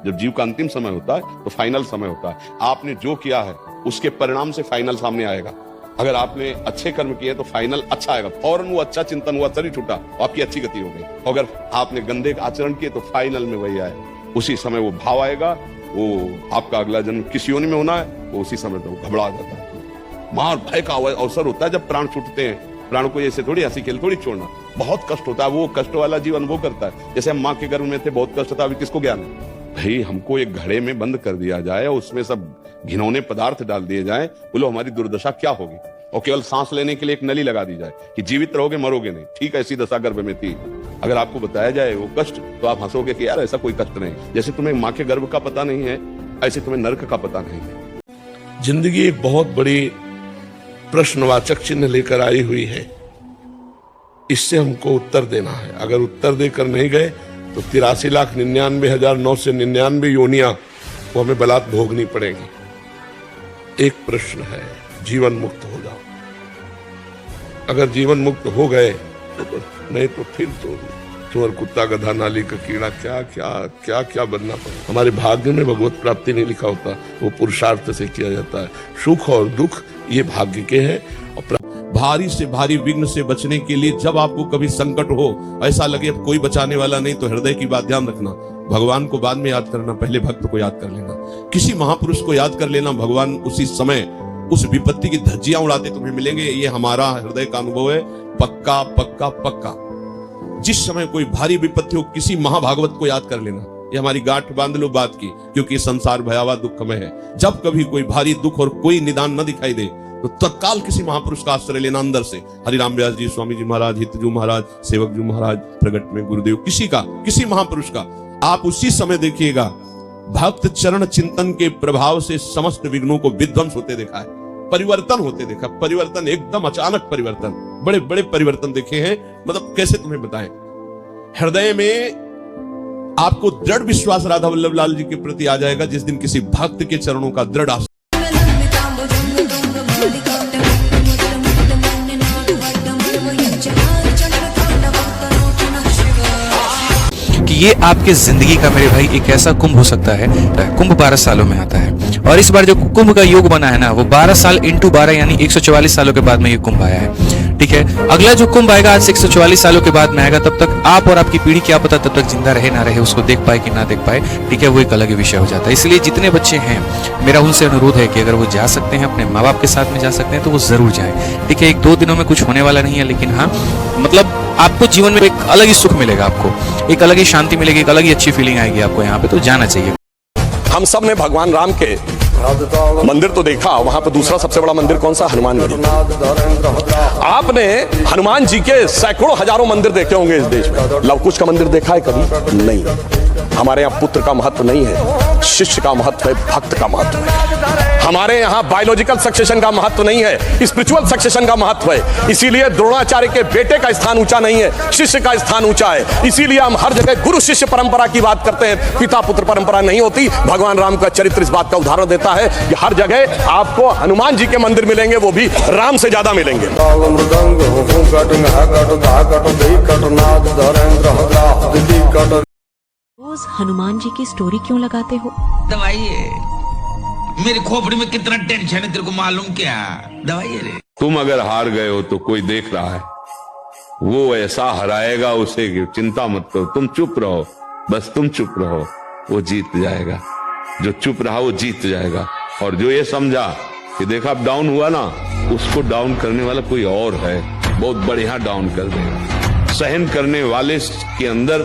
जब जीव का अंतिम समय होता है तो फाइनल समय होता है। आपने जो किया है उसके परिणाम से फाइनल सामने आएगा। अगर आपने अच्छे कर्म किए तो फाइनल अच्छा आएगा, फौरन वो अच्छा चिंतन हुआ, शरीर छूटा, आपकी अच्छी गति हो गई। अगर आपने गंदे आचरण किए तो फाइनल में वही आए, उसी समय वो भाव आएगा, वो आपका अगला जन्म किस योनि में होना है वो उसी समय तो घबरा जाता है। मार भय का अवसर होता है जब प्राण छूटते हैं। प्राण को ऐसे थोड़ी हंसी खेल थोड़ी छोड़ना, बहुत कष्ट होता है। वो कष्ट वाला जीवन वो करता है। जैसे हम माँ के गर्भ में थे, बहुत कष्ट था, अभी किसको ज्ञान है? भाई हमको एक घड़े में बंद कर दिया जाए और उसमें सब घिनौने पदार्थ डाल दिए जाए, बोलो हमारी दुर्दशा क्या होगी? और केवल सांस लेने के लिए एक नली लगा दी जाए कि जीवित रहोगे मरोगे नहीं। ठीक ऐसी दशा गर्भ में थी। अगर आपको बताया जाए वो कष्ट तो आप हंसोगे कि यार ऐसा कोई कष्ट नहीं। जैसे तुम्हें माँ के गर्भ का पता नहीं है, ऐसे तुम्हें नर्क का पता नहीं है। जिंदगी एक बहुत बड़ी प्रश्नवाचक चिन्ह लेकर आई हुई है। इससे हमको उत्तर देना है। अगर उत्तर देकर नहीं गए तो 83,99,999 योनियां वो हमें बलात् भोगनी पड़ेगी। एक प्रश्न है, जीवन मुक्त हो जाओ। अगर जीवन मुक्त हो गए तो नहीं तो फिर तो चोर, कुत्ता, गधा, नाली का कीड़ा, क्या क्या क्या क्या बनना पड़े। हमारे भाग्य में भगवत प्राप्ति नहीं लिखा होता, वो पुरुषार्थ से किया जाता है। सुख और दुख ये भाग्य के हैं। और भारी से भारी विघ्न से बचने के लिए जब आपको कभी संकट हो, ऐसा लगे अब कोई बचाने वाला नहीं, तो हृदय की बात ध्यान रखना। भगवान को बाद में याद करना, पहले भक्त को याद कर लेना, किसी महापुरुष को याद कर लेना। भगवान उसी समय उस विपत्ति की धज्जियां उड़ाते तुम्हें मिलेंगे। ये हमारा हृदय का अनुभव है, पक्का पक्का पक्का। जिस समय कोई भारी विपत्ति हो, किसी महाभागवत को याद कर लेना। ये हमारी गांठ बांध लो बात की, क्योंकि संसार भयावह दुखमय है। जब कभी कोई भारी दुख और कोई निदान न दिखाई दे तो तत्काल किसी महापुरुष का आश्रय लेना अंदर से। हरिराम व्यास जी, स्वामी जी महाराज, हितजू महाराज, सेवक जी महाराज, प्रगट में गुरुदेव, किसी महापुरुष का आप उसी समय देखिएगा। भक्त चरण चिंतन के प्रभाव से समस्त विघ्नों को विध्वंस होते देखा है, परिवर्तन होते देखा। परिवर्तन एकदम अचानक परिवर्तन, बड़े बड़े परिवर्तन देखे हैं। मतलब कैसे तुम्हें बताएं। हृदय में आपको दृढ़ विश्वास राधा वल्लभ लाल जी के प्रति आ जाएगा जिस दिन किसी भक्त के चरणों का दृढ़ आश्रय। कि ये आपके जिंदगी का मेरे भाई एक ऐसा कुंभ हो सकता है। कुंभ 12 सालों में आता है और इस बार जो कुंभ का योग बना है ना, वो 12 साल इंटू 12 यानी 144 सालों के बाद में ये कुंभ आया है। ठीक है, अगला जो कुंभ आएगा आज से 144 सालों के बाद में आएगा। तब तक आप और आपकी पीढ़ी क्या पता तब तक जिंदा रहे ना रहे, उसको देख पाए कि ना देख पाए। ठीक है, वो एक अलग विषय हो जाता है। इसलिए जितने बच्चे हैं, मेरा उनसे अनुरोध है कि अगर वो जा सकते हैं, अपने माँ बाप के साथ में जा सकते हैं तो वो जरूर जाए। ठीक है, 1-2 दिनों में कुछ होने वाला नहीं है, लेकिन हाँ मतलब आपको जीवन में एक अलग ही सुख मिलेगा, आपको एक अलग ही शांति मिलेगी, एक अलग ही अच्छी फीलिंग आएगी आपको यहाँ पे। तो जाना चाहिए। हम सब ने भगवान राम के मंदिर तो देखा, वहां पर दूसरा सबसे बड़ा मंदिर कौन सा? हनुमानगढ़ी। आपने हनुमान जी के सैकड़ों हजारों मंदिर देखे होंगे इस देश में। लवकुश का मंदिर देखा है कभी? नहीं। हमारे यहाँ पुत्र का महत्व नहीं है, शिष्य का महत्व है, भक्त का महत्व है। हमारे यहाँ बायोलॉजिकल सक्सेशन का महत्व नहीं है, स्पिरिचुअल सक्सेशन का महत्व है। इसीलिए द्रोणाचार्य के बेटे का स्थान ऊंचा नहीं है, शिष्य का स्थान ऊंचा है। इसीलिए हम हर जगह गुरु शिष्य परंपरा की बात करते हैं, पिता पुत्र परंपरा नहीं होती। भगवान राम का चरित्र इस बात का उदाहरण देता है कि हर जगह आपको हनुमान जी के मंदिर मिलेंगे, वो भी राम से ज्यादा मिलेंगे। रोज हनुमान जी की स्टोरी क्यों लगाते हो? दवाई है, मेरी खोपड़ी में कितना टेंशन है तेरे को मालूम क्या? दवाई है रे। तुम अगर हार गए हो तो कोई देख रहा है, वो ऐसा हराएगा उसे कि चिंता मत करो, तुम चुप रहो, बस तुम चुप रहो, वो जीत जाएगा। जो चुप रहा वो जीत जाएगा। और जो ये समझा कि देखा अब डाउन हुआ ना, उसको डाउन करने वाला कोई और है, बहुत बढ़िया डाउन कर देगा। सहन करने वाले के अंदर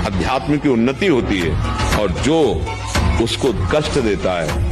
अध्यात्म की उन्नति होती है, और जो उसको कष्ट देता है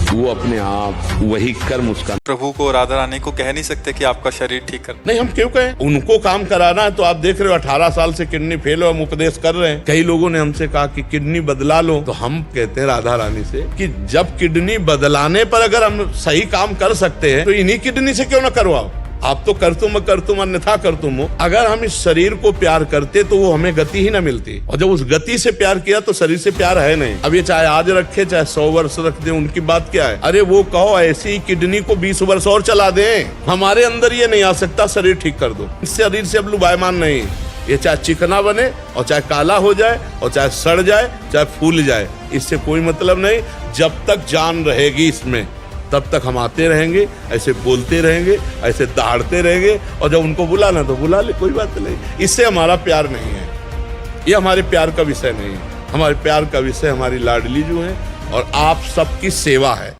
वो अपने आप वही कर्म उसका। प्रभु को, राधा रानी को कह नहीं सकते कि आपका शरीर ठीक कर। नहीं, हम क्यों कहें? उनको काम कराना है। तो आप देख रहे हो 18 साल से किडनी फेल हो, हम उपदेश कर रहे हैं। कई लोगों ने हमसे कहा कि किडनी बदला लो, तो हम कहते हैं राधा रानी से कि जब किडनी बदलाने पर अगर हम सही काम कर सकते हैं तो इन्हीं किडनी से क्यों ना करवाओ। आप तो कर तुम अन्यथा कर तुम हो। अगर हम इस शरीर को प्यार करते तो वो हमें गति ही ना मिलती, और जब उस गति से प्यार किया तो शरीर से प्यार है नहीं। अब ये चाहे आज रखे चाहे 100 वर्ष रख दे, उनकी बात क्या है? अरे वो कहो ऐसी किडनी को 20 वर्ष और चला दें, हमारे अंदर ये नहीं आ सकता शरीर ठीक कर दो। इस शरीर से अब लुभायमान नहीं, ये चाहे चिकना बने और चाहे काला हो जाए और चाहे सड़ जाए चाहे फूल जाए, इससे कोई मतलब नहीं। जब तक जान रहेगी इसमें तब तक हम आते रहेंगे, ऐसे बोलते रहेंगे, ऐसे दहाड़ते रहेंगे, और जब उनको बुलाना तो बुला ले, कोई बात नहीं। इससे हमारा प्यार नहीं है, ये हमारे प्यार का विषय नहीं है। हमारे प्यार का विषय हमारी लाडली जो है और आप सबकी सेवा है।